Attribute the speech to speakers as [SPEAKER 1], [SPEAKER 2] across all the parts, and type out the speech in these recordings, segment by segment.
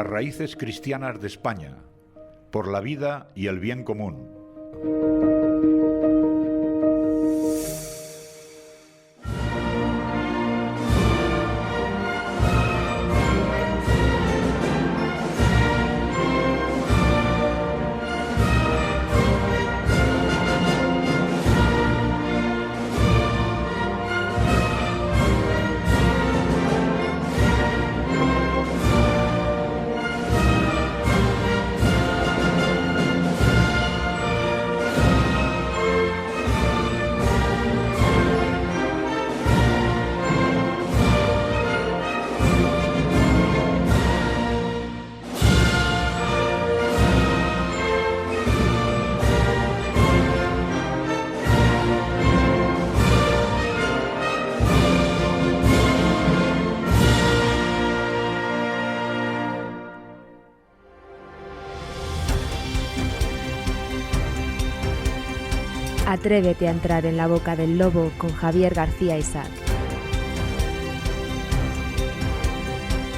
[SPEAKER 1] las raíces cristianas de España, por la vida y el bien común.
[SPEAKER 2] Atrévete a entrar en la boca del lobo con Javier García Isaac.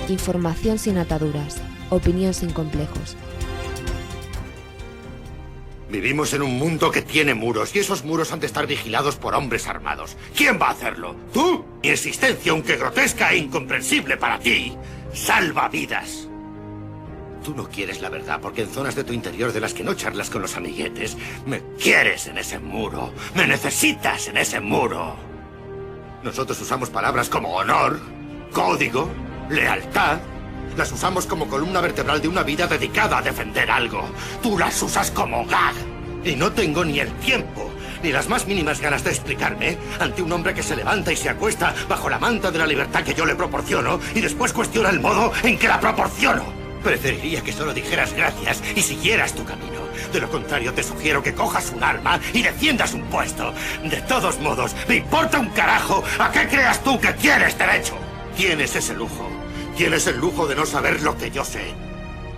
[SPEAKER 2] Información sin ataduras, opinión sin complejos.
[SPEAKER 3] Vivimos en un mundo que tiene muros y esos muros han de estar vigilados por hombres armados. ¿Quién va a hacerlo? ¿Tú? Mi existencia, aunque grotesca e incomprensible para ti, salva vidas. Tú no quieres la verdad porque en zonas de tu interior de las que no charlas con los amiguetes, me quieres en ese muro, me necesitas en ese muro. Nosotros usamos palabras como honor, código, lealtad. Las usamos como columna vertebral de una vida dedicada a defender algo. Tú las usas como gag. Y no tengo ni el tiempo, ni las más mínimas ganas de explicarme ante un hombre que se levanta y se acuesta bajo la manta de la libertad que yo le proporciono y después cuestiona el modo en que la proporciono. Preferiría que solo dijeras gracias y siguieras tu camino. De lo contrario, te sugiero que cojas un arma y defiendas un puesto. De todos modos, me importa un carajo a qué creas tú que tienes derecho. Tienes ese lujo. Tienes el lujo de no saber lo que yo sé.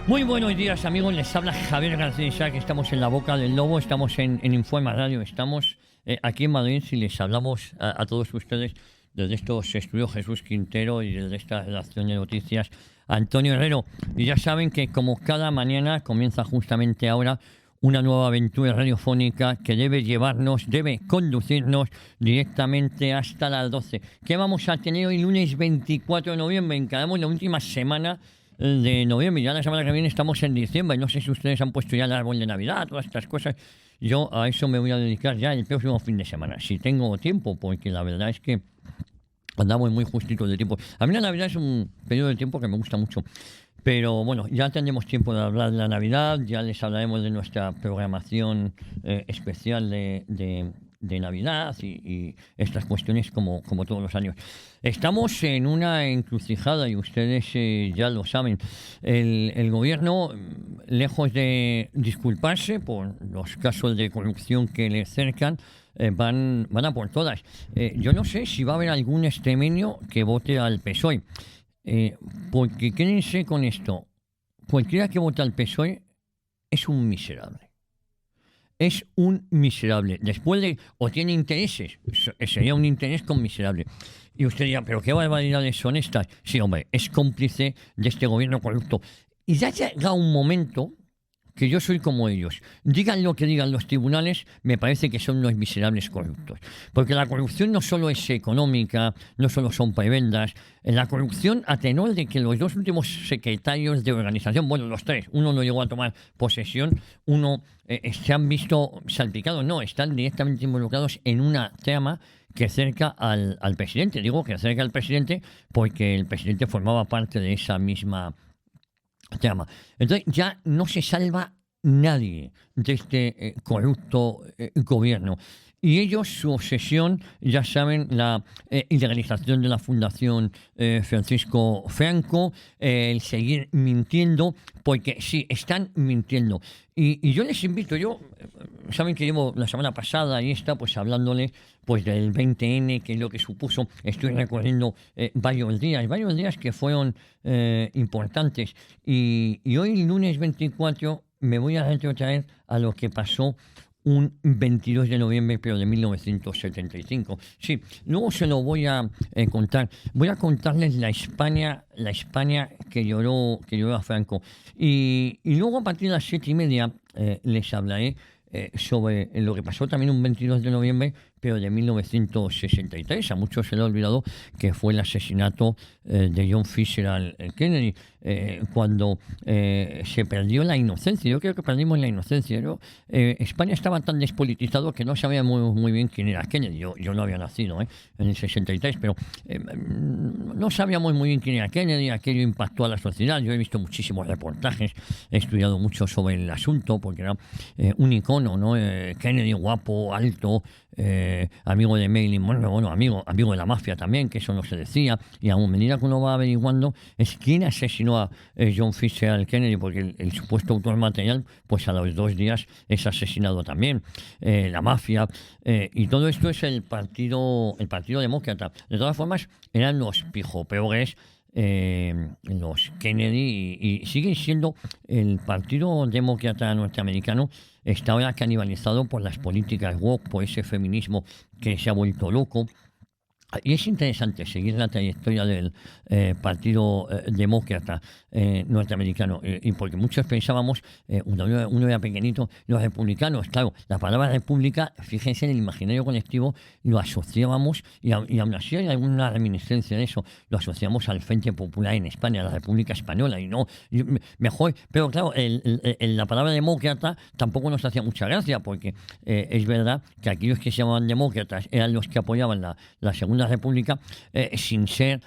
[SPEAKER 4] Muy buenos días, amigos. Les habla Javier García Isaac. Estamos en la boca del lobo. Estamos en Informa Radio. Estamos aquí en Madrid y les hablamos a todos ustedes desde estos estudios Jesús Quintero y desde esta redacción de noticias Antonio Herrero. Y ya saben que como cada mañana comienza justamente ahora una nueva aventura radiofónica que debe llevarnos, debe conducirnos directamente hasta las 12. ¿Qué vamos a tener hoy lunes 24 de noviembre? Encaramos la última semana de noviembre. Ya la semana que viene estamos en diciembre. No sé si ustedes han puesto ya el árbol de Navidad, todas estas cosas. Yo a eso me voy a dedicar ya el próximo fin de semana, si tengo tiempo, porque la verdad es que andamos muy justitos de tiempo. A mí la Navidad es un periodo de tiempo que me gusta mucho. Pero bueno, ya tendremos tiempo de hablar de la Navidad, ya les hablaremos de nuestra programación especial de Navidad y estas cuestiones como todos los años. Estamos en una encrucijada y ustedes ya lo saben. El gobierno, lejos de disculparse por los casos de corrupción que le cercan, van a por todas. Yo no sé si va a haber algún extremeño que vote al PSOE. Porque quédense con esto. Cualquiera que vota al PSOE es un miserable. Es un miserable. Después de... o tiene intereses. Sería un interés con miserable. Y usted dirá, ¿pero qué barbaridades son estas? Sí, hombre, es cómplice de este gobierno corrupto. Y ya llega un momento que yo soy como ellos. Digan lo que digan los tribunales, me parece que son los miserables corruptos. Porque la corrupción no solo es económica, no solo son prebendas. La corrupción, a tenor de que los dos últimos secretarios de organización, bueno, los tres, uno no llegó a tomar posesión, uno se han visto salpicados, no, están directamente involucrados en una trama que cerca al presidente. Digo que cerca al presidente porque el presidente formaba parte de esa misma trama. Entonces ya no se salva nadie de este corrupto gobierno. Y ellos, su obsesión, ya saben, la ilegalización de la Fundación Francisco Franco, el seguir mintiendo, porque sí, están mintiendo. Y yo les invito, saben que llevo la semana pasada y esta, pues hablándoles pues del 20N, que es lo que supuso. Estoy recorriendo varios días que fueron importantes. Y hoy, lunes 24, me voy a retrotraer a lo que pasó un 22 de noviembre, pero de 1975. Sí, luego se lo voy a contar. Voy a contarles la España que lloró a Franco. Y luego a partir de las 7:30 les hablaré sobre lo que pasó también un 22 de noviembre, pero de 1963. A muchos se le ha olvidado que fue el asesinato de John Fisher al Kennedy, cuando se perdió la inocencia. Yo creo que perdimos la inocencia, ¿no? España estaba tan despolitizado que no sabíamos muy bien quién era Kennedy. Yo no había nacido en el 63, pero no sabíamos muy bien quién era Kennedy. Aquello impactó a la sociedad. Yo he visto muchísimos reportajes, he estudiado mucho sobre el asunto, porque era un icono, ¿no? Kennedy, guapo, alto, amigo de Marilyn Monroe, bueno, amigo de la mafia también, que eso no se decía. Y a medida que uno va averiguando es quién asesinó a John Fisher al Kennedy, porque el supuesto autor material, pues a los 2 días es asesinado también. La mafia, y todo esto es el partido demócrata. De todas formas, eran los pijopeores, los Kennedy, y siguen siendo el Partido Demócrata norteamericano. Está ahora canibalizado por las políticas woke, por ese feminismo que se ha vuelto loco. Y es interesante seguir la trayectoria del Partido Demócrata norteamericano, y porque muchos pensábamos, uno era pequeñito, los republicanos, claro, la palabra república, fíjense, en el imaginario colectivo lo asociábamos, y aún así hay alguna reminiscencia de eso, lo asociamos al Frente Popular en España, a la República Española, y no, mejor, pero claro, la palabra demócrata tampoco nos hacía mucha gracia, porque es verdad que aquellos que se llamaban demócratas eran los que apoyaban la Segunda República, sin ser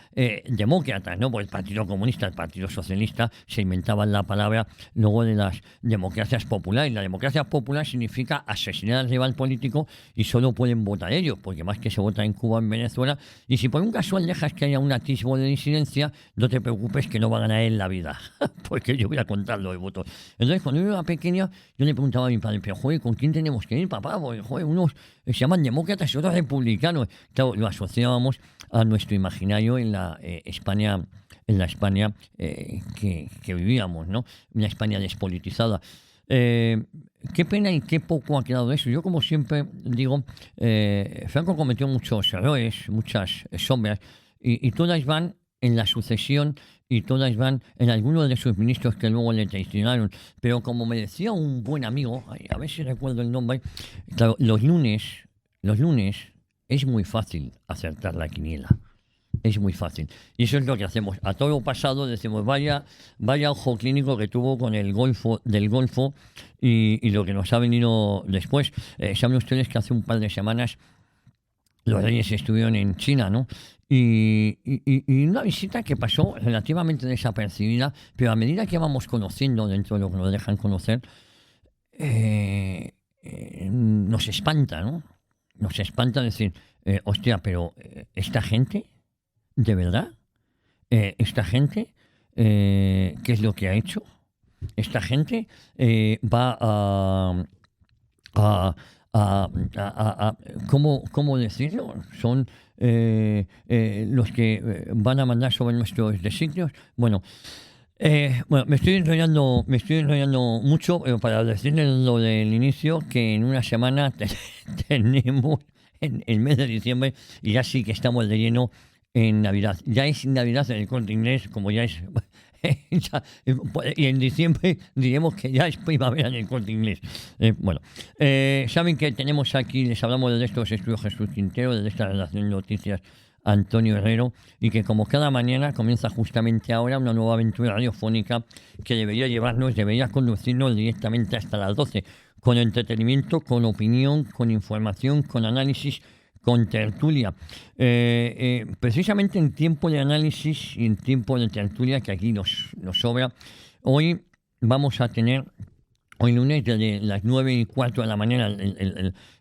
[SPEAKER 4] demócratas, ¿no? Por el Partido Comunista, el Partido Socialista, se inventaban la palabra luego de las democracias populares. La democracia popular significa asesinar al rival político y solo pueden votar ellos, porque más que se vota en Cuba, en Venezuela, y si por un casual dejas que haya un atisbo de disidencia, no te preocupes que no va a ganar en la vida, porque yo voy a contar los votos. Entonces, cuando yo era pequeña, yo le preguntaba a mi padre, pero joder, ¿con quién tenemos que ir, papá? Porque joder, unos se llaman demócratas y otros republicanos. Claro, lo asociábamos a nuestro imaginario en la España que vivíamos, ¿no? Una España despolitizada. Qué pena y qué poco ha quedado de eso. Yo, como siempre digo, Franco cometió muchos errores, muchas sombras, y todas van en la sucesión, y todas van en algunos de sus ministros que luego le traicionaron. Pero como me decía un buen amigo, a ver si recuerdo el nombre, claro, los lunes es muy fácil acertar la quiniela. Es muy fácil. Y eso es lo que hacemos. A todo lo pasado decimos, vaya ojo clínico que tuvo con el Golfo y lo que nos ha venido después. Saben ustedes que hace un par de semanas los reyes estuvieron en China, ¿no? Y una visita que pasó relativamente desapercibida, pero a medida que vamos conociendo, dentro de lo que nos dejan conocer, nos espanta, ¿no? Nos espanta decir, hostia, pero esta gente, ¿de verdad? Esta gente, ¿qué es lo que ha hecho? Esta gente va ¿cómo decirlo? Son los que van a mandar sobre nuestros designios. Bueno, me estoy enrollando mucho, pero para decirles lo del inicio, que en una semana tenemos en el mes de diciembre, y ya sí que estamos de lleno en Navidad. Ya es Navidad en el Corte Inglés, como ya es... y en diciembre diremos que ya es primavera en el Corte Inglés. Saben que tenemos aquí, les hablamos de estos estudios Jesús Quintero, de esta redacción de noticias Antonio Herrero, y que como cada mañana comienza justamente ahora una nueva aventura radiofónica que debería conducirnos directamente hasta las 12, con entretenimiento, con opinión, con información, con análisis, con tertulia. Precisamente en tiempo de análisis y en tiempo de tertulia, que aquí nos sobra, hoy vamos a tener, hoy lunes, desde las 9:15 de la mañana,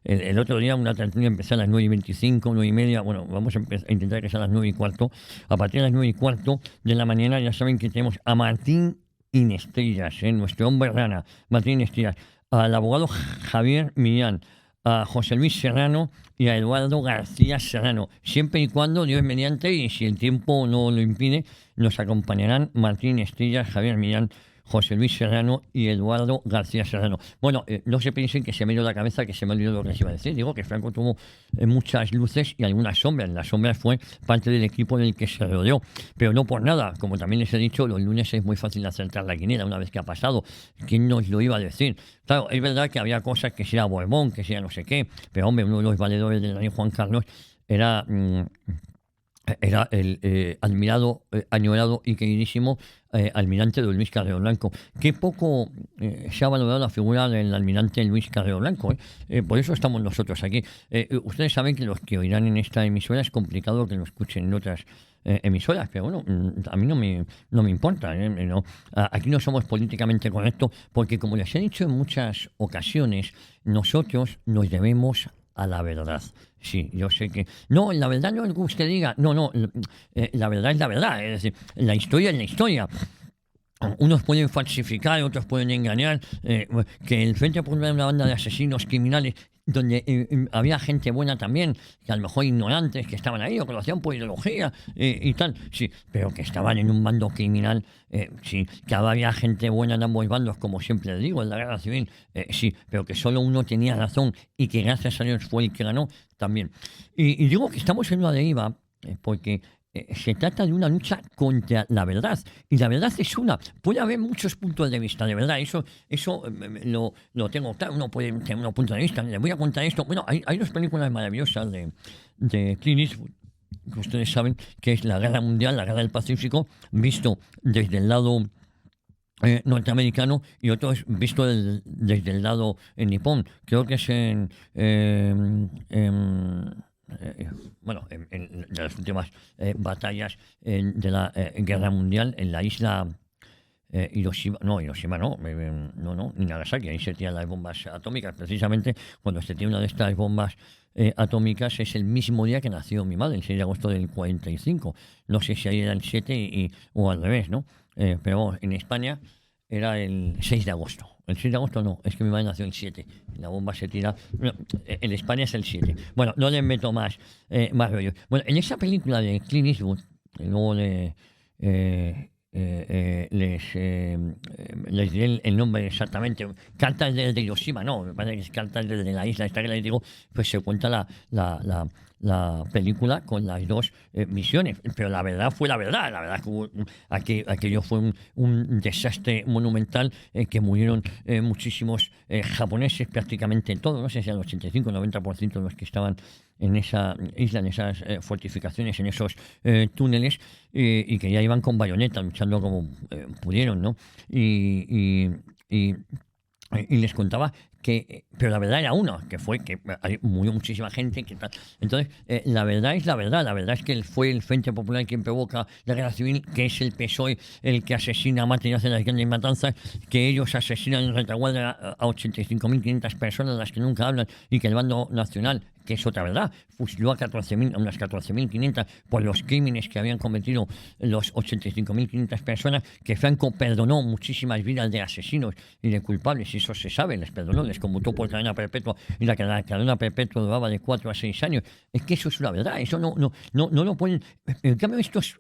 [SPEAKER 4] el otro día una tertulia empezó a las 9:25, 9:30, bueno, vamos a intentar que sea a las 9:15. A partir de las 9:15 de la mañana ya saben que tenemos a Martín Inestrillas, nuestro hombre rana, Martín Inestrillas, al abogado Javier Millán, a José Luis Serrano y a Eduardo García Serrano. Siempre y cuando, Dios mediante, y si el tiempo no lo impide, nos acompañarán Martín Inestrillas, Javier Millán, José Luis Serrano y Eduardo García Serrano. Bueno, no se piensen que se me dio la cabeza, que se me olvidó lo que les iba a decir. Digo que Franco tuvo muchas luces y algunas sombras. Las sombras fue parte del equipo en el que se rodeó, pero no por nada. Como también les he dicho, los lunes es muy fácil acertar la quiniela una vez que ha pasado. ¿Quién nos lo iba a decir? Claro, es verdad que había cosas que sea Borbón, que sea no sé qué, pero hombre, uno de los valedores del rey Juan Carlos era el admirado, añorado y queridísimo almirante don Luis Carrero Blanco. Qué poco se ha valorado la figura del almirante Luis Carrero Blanco. Por eso estamos nosotros aquí. Ustedes saben que los que oirán en esta emisora es complicado que lo escuchen en otras emisoras, pero bueno, a mí no me importa. No. Aquí no somos políticamente correctos porque, como les he dicho en muchas ocasiones, nosotros nos debemos a la verdad. Sí, yo sé que... No, la verdad no es que usted diga. No, la verdad es la verdad. Es decir, la historia es la historia. Unos pueden falsificar, otros pueden engañar. Que el Frente Popular era una banda de asesinos criminales donde había gente buena también, que a lo mejor ignorantes, que estaban ahí o que lo hacían por ideología y tal, sí, pero que estaban en un bando criminal, sí, que había gente buena en ambos bandos, como siempre digo, en la guerra civil, sí, pero que solo uno tenía razón y que gracias a Dios fue el que ganó, también. Y digo que estamos en una deriva porque se trata de una lucha contra la verdad. Y la verdad es una. Puede haber muchos puntos de vista, de verdad. Eso lo tengo claro. Uno puede tener un punto de vista. Les voy a contar esto. Bueno, hay dos películas maravillosas de Clint Eastwood, que ustedes saben que es la Guerra Mundial, la Guerra del Pacífico, visto desde el lado norteamericano y otro es visto desde el lado nipón. Creo que es en de las últimas batallas de la Guerra Mundial en la isla Hiroshima no, ni Nagasaki, ahí se tiran las bombas atómicas. Precisamente cuando se tiene una de estas bombas atómicas es el mismo día que nació mi madre, el 6 de agosto del 45. No sé si ahí era el 7 o al revés, ¿no? Pero en España era el 6 de agosto. El 6 de agosto no, es que mi madre nació el 7. La bomba se tira... No, en España es el 7. Bueno, no les meto más rollo. Bueno, en esa película de Clint Eastwood, que luego les diré el nombre exactamente. Cartas desde Hiroshima, no, me parece que es Cartas desde la isla esta que les digo, pues se cuenta la película con las dos misiones, pero la verdad fue la verdad que aquello fue un desastre monumental, que murieron muchísimos japoneses, prácticamente todos, no sé si el 85-90% de los que estaban en esa isla, en esas fortificaciones, en esos túneles, y que ya iban con bayonetas luchando como pudieron, ¿no? Y les contaba que, pero la verdad era una, que fue que murió muchísima gente. Entonces, la verdad es la verdad es que fue el Frente Popular quien provoca la guerra civil, que es el PSOE el que asesina, mata y hace las grandes matanzas, que ellos asesinan en retaguardia a 85.500 personas, las que nunca hablan, y que el bando nacional, que es otra verdad, fusiló a unas 14.500 por los crímenes que habían cometido los 85.500 personas, que Franco perdonó muchísimas vidas de asesinos y de culpables, y eso se sabe, les perdonó, les conmutó por cadena perpetua, y la cadena perpetua duraba de 4 a 6 años. Es que eso es una verdad, eso no lo pueden... En cambio, estos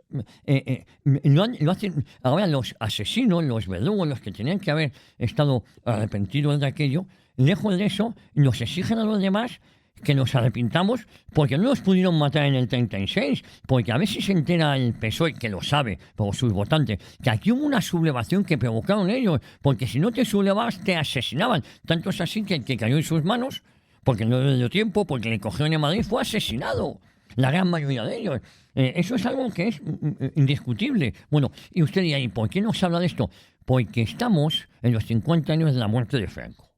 [SPEAKER 4] lo hacen ahora los asesinos, los verdugos, los que tenían que haber estado arrepentidos de aquello. Lejos de eso, nos exigen a los demás que nos arrepintamos porque no nos pudieron matar en el 36, porque a ver si se entera el PSOE, que lo sabe por sus votantes, que aquí hubo una sublevación que provocaron ellos, porque si no te sublevabas te asesinaban. Tanto es así que el que cayó en sus manos, porque no le dio tiempo, porque le cogieron en Madrid, fue asesinado. La gran mayoría de ellos. Eso es algo que es indiscutible. Bueno, y usted dirá, ¿y por qué no se habla de esto? Porque estamos en los 50 años de la muerte de Franco,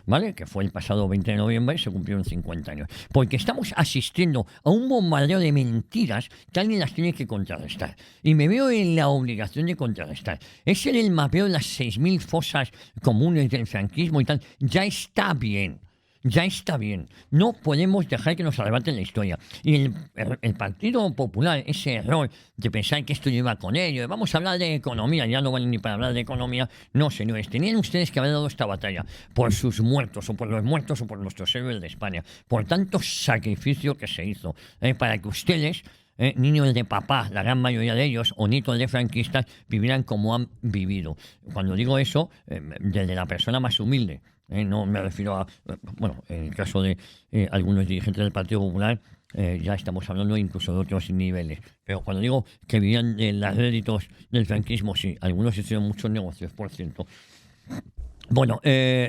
[SPEAKER 4] ¿vale? Que fue el pasado 20 de noviembre y se cumplieron 50 años. Porque estamos asistiendo a un bombardeo de mentiras que alguien las tiene que contrarrestar. Y me veo en la obligación de contrarrestar. Es en el mapeo de las 6.000 fosas comunes del franquismo y tal. Ya está bien. Ya está bien. No podemos dejar que nos arrebaten la historia. Y el Partido Popular, ese error de pensar que esto lleva con ello, vamos a hablar de economía, ya no vale ni para hablar de economía. No, señores, tenían ustedes que haber dado esta batalla por sus muertos, o por los muertos, o por nuestros héroes de España, por tanto sacrificio que se hizo, para que ustedes niños de papá, la gran mayoría de ellos, o nietos de franquistas, vivieran como han vivido. Cuando digo eso, desde la persona más humilde. No me refiero a, bueno, en el caso de algunos dirigentes del Partido Popular, ya estamos hablando incluso de otros niveles. Pero cuando digo que vivían de los réditos del franquismo, sí, algunos hicieron muchos negocios, por cierto. Bueno,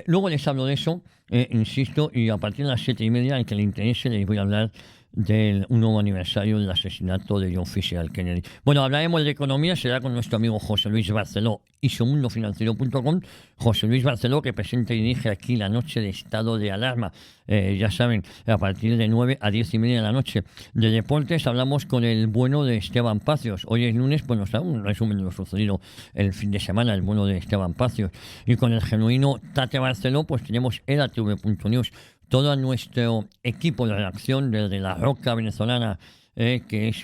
[SPEAKER 4] luego les hablo de eso, insisto, y a partir de las 7:30, al que le interese, les voy a hablar del un nuevo aniversario del asesinato de John F. Kennedy. Bueno, hablaremos de economía, será con nuestro amigo José Luis Barceló y sumundofinanciero.com. José Luis Barceló, que presenta y dirige aquí la noche de estado de alarma. Ya saben, a partir de 9 a 10:30 de la noche. De deportes hablamos con el bueno de Esteban Pacios. Hoy es lunes, pues nos da un resumen de lo sucedido el fin de semana, el bueno de Esteban Pacios. Y con el genuino Tate Barceló, pues tenemos edatv.news. Todo nuestro equipo de redacción, desde la roca venezolana, que es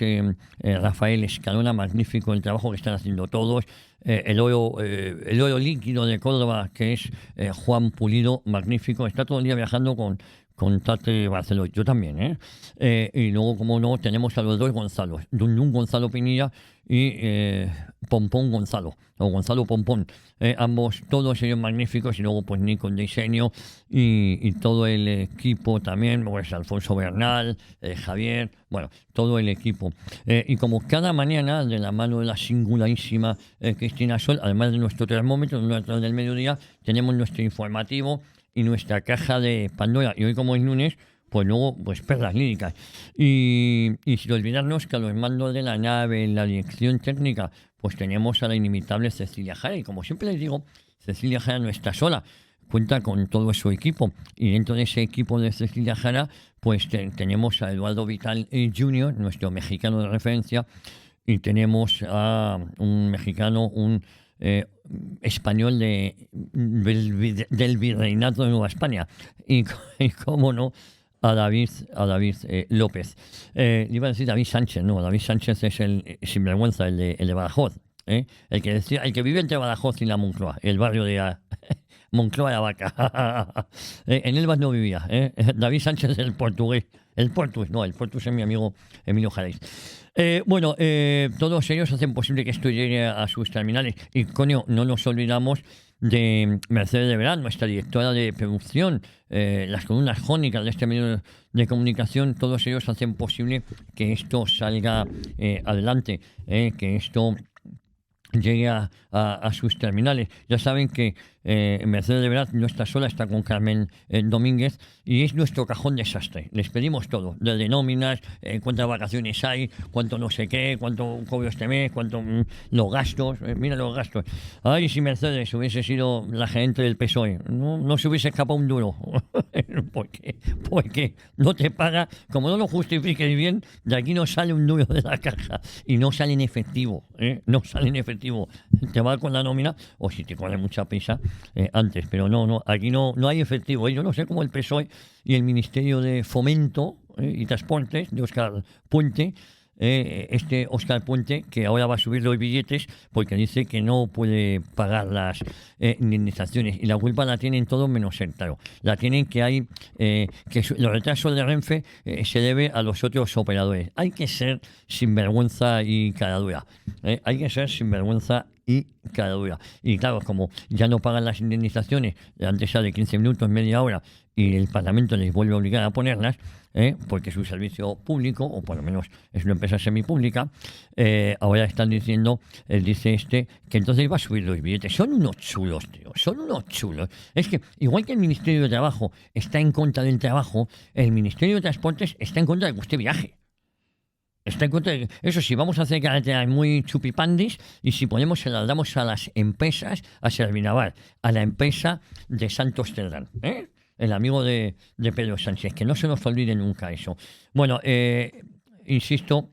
[SPEAKER 4] Rafael Escalona, magnífico el trabajo que están haciendo todos. El oro líquido de Córdoba, que es Juan Pulido, magnífico. Está todo el día viajando con Tate Barceló. Yo también, y luego, como no, tenemos a los dos Gonzalo. Dundun Gonzalo Pinilla y Pompón Gonzalo, o Gonzalo Pompón. Ambos, todos ellos magníficos. Y luego, pues, Nico en diseño y todo el equipo también. Pues Alfonso Bernal, Javier, bueno, todo el equipo. Y como cada mañana, de la mano de la singularísima Cristina Sol, además de nuestro termómetro, nuestro del mediodía, tenemos nuestro informativo y nuestra caja de Pandora. Y hoy, como es lunes, pues luego, pues perlas líricas. Y sin olvidarnos que a los mandos de la nave, en la dirección técnica, pues tenemos a la inimitable Cecilia Jara. Y como siempre les digo, Cecilia Jara no está sola, cuenta con todo su equipo. Y dentro de ese equipo de Cecilia Jara, pues tenemos a Eduardo Vital Jr., nuestro mexicano de referencia, y tenemos a un mexicano, un español del Virreinato de Nueva España. Y cómo no, a David López. Iba a decir David Sánchez, no, David Sánchez es el sinvergüenza, el de Badajoz. El que vive entre Badajoz y la Moncloa, el barrio de Moncloa de la Vaca. En Elvas no vivía. David Sánchez es el portugués. El portugués es mi amigo Emilio Jaréis. Bueno, todos ellos hacen posible que esto llegue a sus terminales. Y, coño, no nos olvidamos de Mercedes de Verán, nuestra directora de producción, las columnas jónicas de este medio de comunicación. Todos ellos hacen posible que esto salga adelante, que esto llegue a sus terminales. Ya saben que Mercedes de Verán no está sola, está con Carmen Domínguez, y es nuestro cajón desastre. Les pedimos todo, desde nóminas, cuántas vacaciones hay, cuánto no sé qué, cuánto cobro este mes, cuánto los gastos. Mira los gastos. Ay, si Mercedes hubiese sido la gerente del PSOE, no se hubiese escapado un duro. Porque no te paga, como no lo justifiques bien, de aquí no sale un duro de la caja, y no sale en efectivo, no sale en efectivo. Te va con la nómina, o si te corre mucha prisa, antes, pero no, aquí no hay efectivo. Yo no sé cómo el PSOE y el Ministerio de Fomento y Transportes de Óscar Puente, Óscar Puente, que ahora va a subir los billetes porque dice que no puede pagar las indemnizaciones, y la culpa la tienen todos menos él, claro. La tienen que hay los retrasos de Renfe se debe a los otros operadores. Hay que ser sinvergüenza y caradura. Hay que ser sinvergüenza y cara dura. Y claro, como ya no pagan las indemnizaciones, antes ya de 15 minutos, media hora, y el Parlamento les vuelve a obligar a ponerlas, porque es un servicio público, o por lo menos es una empresa semipública, ahora están diciendo, dice que entonces va a subir los billetes. Son unos chulos, tío, son unos chulos. Es que, igual que el Ministerio de Trabajo está en contra del trabajo, el Ministerio de Transportes está en contra de que usted viaje. Está en contra de eso. Sí, vamos a hacer carreteras muy chupipandis, y si ponemos, se las damos a las empresas, a Servinavar, a la empresa de Santos Cerdán, el amigo de Pedro Sánchez, que no se nos olvide nunca eso. Bueno, insisto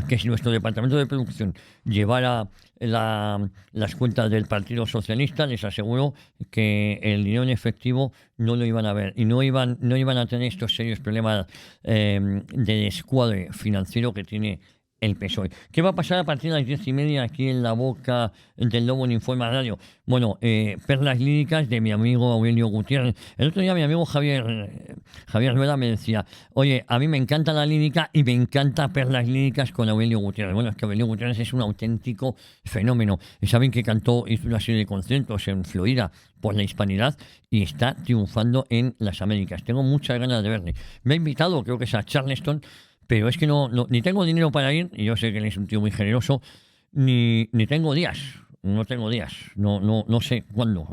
[SPEAKER 4] que si nuestro departamento de producción llevara las cuentas del Partido Socialista, les aseguro que el dinero en efectivo no lo iban a ver, y no iban a tener estos serios problemas de descuadre financiero que tiene el PSOE. ¿Qué va a pasar a partir de las 10:30 aquí en la boca del lobo en Informa Radio? Bueno, perlas líricas de mi amigo Aurelio Gutiérrez. El otro día mi amigo Javier Rueda me decía, oye, a mí me encanta la lírica y me encanta perlas líricas con Aurelio Gutiérrez. Bueno, es que Aurelio Gutiérrez es un auténtico fenómeno. Saben que hizo una serie de conciertos en Florida por la hispanidad y está triunfando en las Américas. Tengo muchas ganas de verle. Me ha invitado, creo que es a Charleston, pero es que ni tengo dinero para ir, y yo sé que él es un tío muy generoso, ni tengo días, no tengo días, no sé cuándo,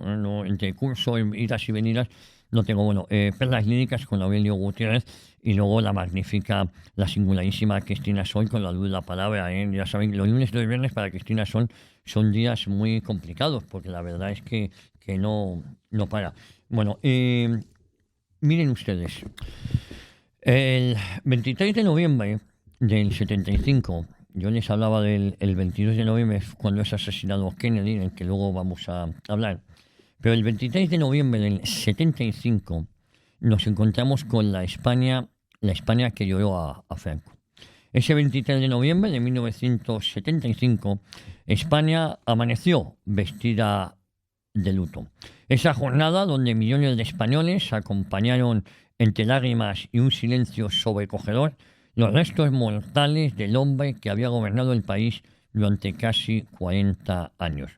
[SPEAKER 4] entre curso, idas y venidas, no tengo, perlas líricas con Aurelio Gutiérrez y luego la magnífica, la singularísima Cristina Sol con la luz de la palabra, ya saben, los lunes y los viernes para Cristina Sol son días muy complicados, porque la verdad es que no para. Bueno, miren ustedes. El 23 de noviembre del 75, yo les hablaba del 22 de noviembre, cuando es asesinado Kennedy, en el que luego vamos a hablar, pero el 23 de noviembre del 75 nos encontramos con la España que lloró a Franco. Ese 23 de noviembre de 1975, España amaneció vestida de luto. Esa jornada donde millones de españoles acompañaron entre lágrimas y un silencio sobrecogedor los restos mortales del hombre que había gobernado el país durante casi 40 años.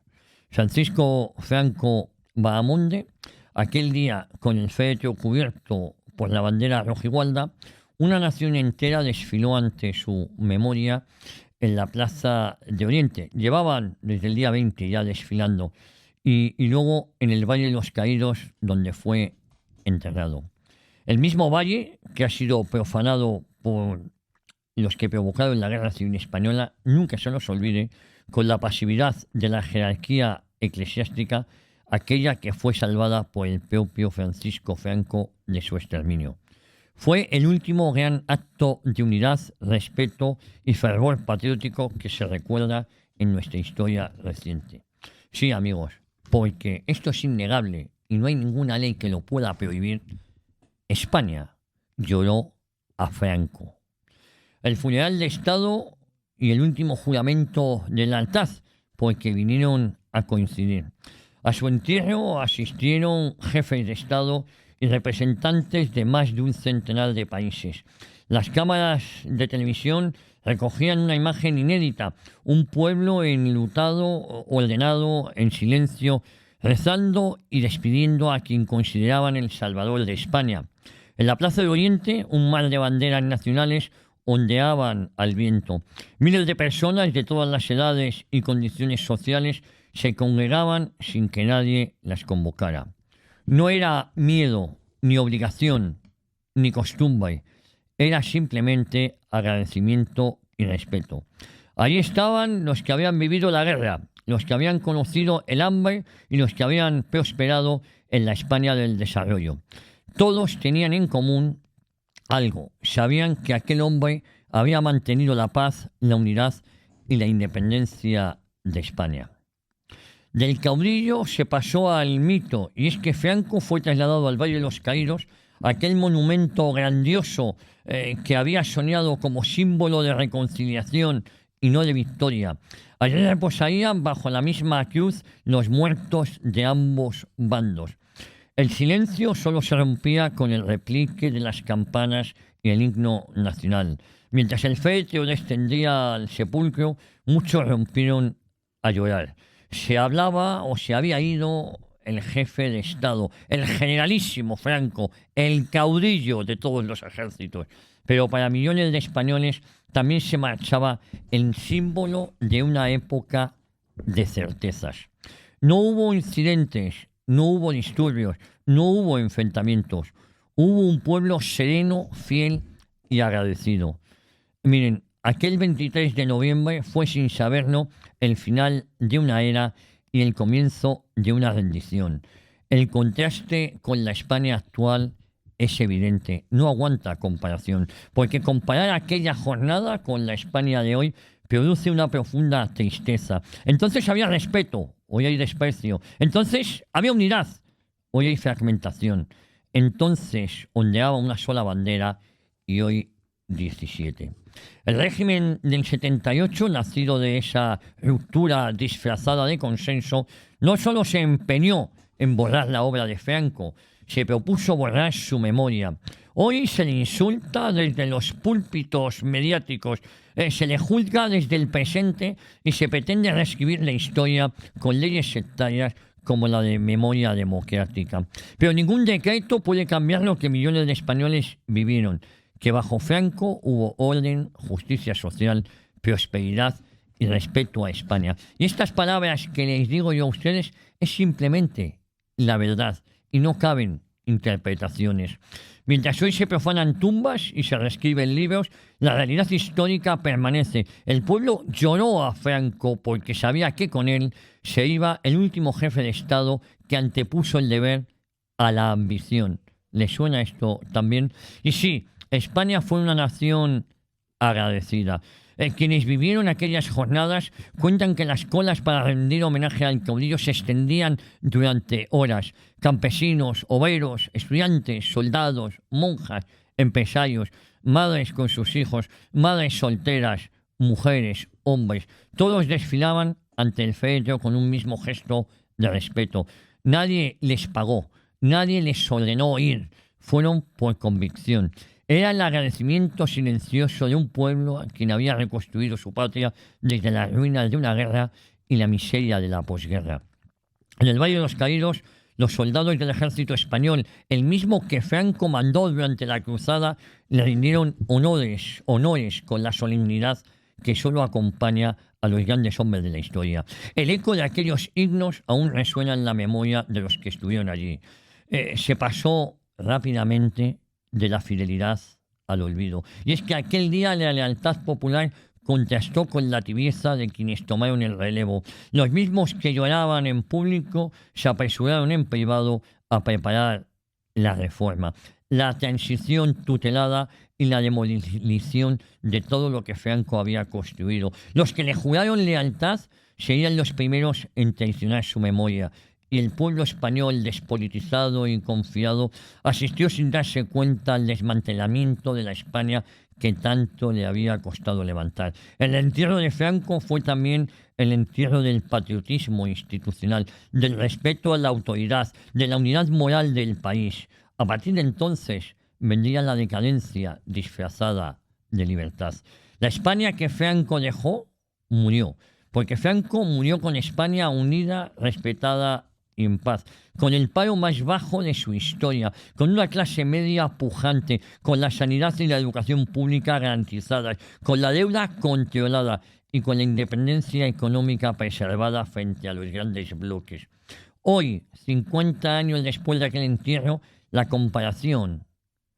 [SPEAKER 4] Francisco Franco Bahamonde, aquel día con el féretro cubierto por la bandera rojigualda, una nación entera desfiló ante su memoria en la Plaza de Oriente. Llevaban desde el día 20 ya desfilando y luego en el Valle de los Caídos, donde fue enterrado. El mismo valle que ha sido profanado por los que provocaron la Guerra Civil Española, nunca se nos olvide, con la pasividad de la jerarquía eclesiástica, aquella que fue salvada por el propio Francisco Franco de su exterminio. Fue el último gran acto de unidad, respeto y fervor patriótico que se recuerda en nuestra historia reciente. Sí, amigos, porque esto es innegable y no hay ninguna ley que lo pueda prohibir. España lloró a Franco. El funeral de Estado y el último juramento de lealtad, porque vinieron a coincidir. A su entierro asistieron jefes de Estado y representantes de más de un centenar de países. Las cámaras de televisión recogían una imagen inédita, un pueblo enlutado, ordenado, en silencio, rezando y despidiendo a quien consideraban el salvador de España. En la Plaza de Oriente, un mar de banderas nacionales ondeaban al viento. Miles de personas de todas las edades y condiciones sociales se congregaban sin que nadie las convocara. No era miedo, ni obligación, ni costumbre. Era simplemente agradecimiento y respeto. Allí estaban los que habían vivido la guerra, los que habían conocido el hambre y los que habían prosperado en la España del desarrollo. Todos tenían en común algo. Sabían que aquel hombre había mantenido la paz, la unidad y la independencia de España. Del caudillo se pasó al mito, y es que Franco fue trasladado al Valle de los Caídos, aquel monumento grandioso que había soñado como símbolo de reconciliación y no de victoria. Allí reposarían bajo la misma cruz los muertos de ambos bandos. El silencio solo se rompía con el replique de las campanas y el himno nacional. Mientras el féretro descendía al sepulcro, muchos rompieron a llorar. Se hablaba o se había ido el jefe de Estado, el generalísimo Franco, el caudillo de todos los ejércitos. Pero para millones de españoles también se marchaba el símbolo de una época de certezas. No hubo incidentes, no hubo disturbios, no hubo enfrentamientos. Hubo un pueblo sereno, fiel y agradecido. Miren, aquel 23 de noviembre fue sin saberlo el final de una era y el comienzo de una rendición. El contraste con la España actual es evidente, no aguanta comparación, porque comparar aquella jornada con la España de hoy produce una profunda tristeza. Entonces había respeto, hoy hay desprecio. Entonces había unidad, hoy hay fragmentación. Entonces ondeaba una sola bandera y hoy 17. El régimen del 78, nacido de esa ruptura disfrazada de consenso, no solo se empeñó en borrar la obra de Franco, se propuso borrar su memoria. Hoy se le insulta desde los púlpitos mediáticos, se le juzga desde el presente y se pretende reescribir la historia con leyes sectarias como la de memoria democrática. Pero ningún decreto puede cambiar lo que millones de españoles vivieron, que bajo Franco hubo orden, justicia social, prosperidad y respeto a España. Y estas palabras que les digo yo a ustedes es simplemente la verdad y no caben interpretaciones. Mientras hoy se profanan tumbas y se reescriben libros, la realidad histórica permanece. El pueblo lloró a Franco porque sabía que con él se iba el último jefe de Estado que antepuso el deber a la ambición. ¿Les suena esto también? Y sí, España fue una nación agradecida. Quienes vivieron aquellas jornadas cuentan que las colas para rendir homenaje al caudillo se extendían durante horas. Campesinos, obreros, estudiantes, soldados, monjas, empresarios, madres con sus hijos, madres solteras, mujeres, hombres, todos desfilaban ante el féretro con un mismo gesto de respeto. Nadie les pagó, nadie les ordenó ir, fueron por convicción. Era el agradecimiento silencioso de un pueblo a quien había reconstruido su patria desde las ruinas de una guerra y la miseria de la posguerra. En el Valle de los Caídos, los soldados del ejército español, el mismo que Franco mandó durante la cruzada, le rindieron honores con la solemnidad que solo acompaña a los grandes hombres de la historia. El eco de aquellos himnos aún resuena en la memoria de los que estuvieron allí. Se pasó rápidamente de la fidelidad al olvido. Y es que aquel día la lealtad popular contrastó con la tibieza de quienes tomaron el relevo. Los mismos que lloraban en público se apresuraron en privado a preparar la reforma, la transición tutelada y la demolición de todo lo que Franco había construido. Los que le juraron lealtad serían los primeros en traicionar su memoria. Y el pueblo español, despolitizado y confiado, asistió sin darse cuenta al desmantelamiento de la España que tanto le había costado levantar. El entierro de Franco fue también el entierro del patriotismo institucional, del respeto a la autoridad, de la unidad moral del país. A partir de entonces vendría la decadencia disfrazada de libertad. La España que Franco dejó murió, porque Franco murió con España unida, respetada y en paz, con el paro más bajo de su historia, con una clase media pujante, con la sanidad y la educación pública garantizadas, con la deuda controlada y con la independencia económica preservada frente a los grandes bloques. Hoy, 50 años después de aquel entierro, la comparación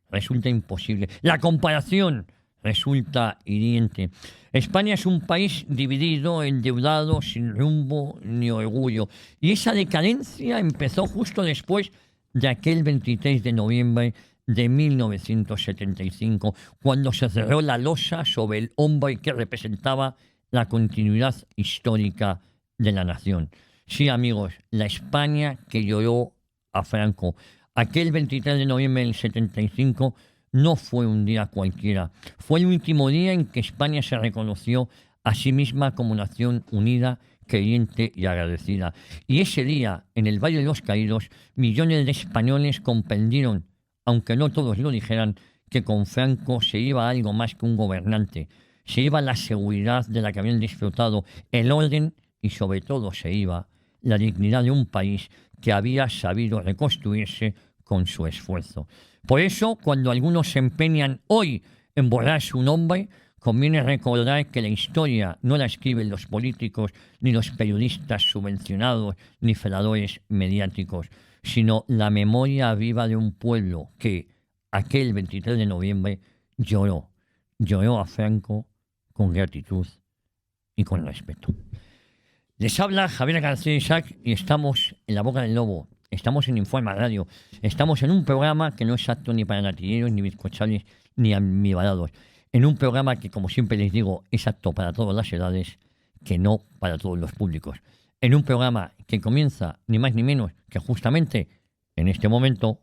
[SPEAKER 4] resulta imposible. La comparación resulta hiriente. España es un país dividido, endeudado, sin rumbo ni orgullo. Y esa decadencia empezó justo después de aquel 23 de noviembre de 1975, cuando se cerró la losa sobre el hombre que representaba la continuidad histórica de la nación. Sí, amigos, la España que lloró a Franco. Aquel 23 de noviembre del 75 no fue un día cualquiera. Fue el último día en que España se reconoció a sí misma como nación unida, creyente y agradecida. Y ese día, en el Valle de los Caídos, millones de españoles comprendieron, aunque no todos lo dijeran, que con Franco se iba algo más que un gobernante. Se iba la seguridad de la que habían disfrutado, el orden y sobre todo se iba la dignidad de un país que había sabido reconstruirse con su esfuerzo. Por eso, cuando algunos se empeñan hoy en borrar su nombre, conviene recordar que la historia no la escriben los políticos, ni los periodistas subvencionados, ni celadores mediáticos, sino la memoria viva de un pueblo que, aquel 23 de noviembre, lloró a Franco con gratitud y con respeto. Les habla Javier García Isaac y estamos en La Boca del Lobo. Estamos en Informa Radio. Estamos en un programa que no es apto ni para latilleros, ni bizcochables, ni amibalados. En un programa que, como siempre les digo, es apto para todas las edades, que no para todos los públicos. En un programa que comienza ni más ni menos que justamente en este momento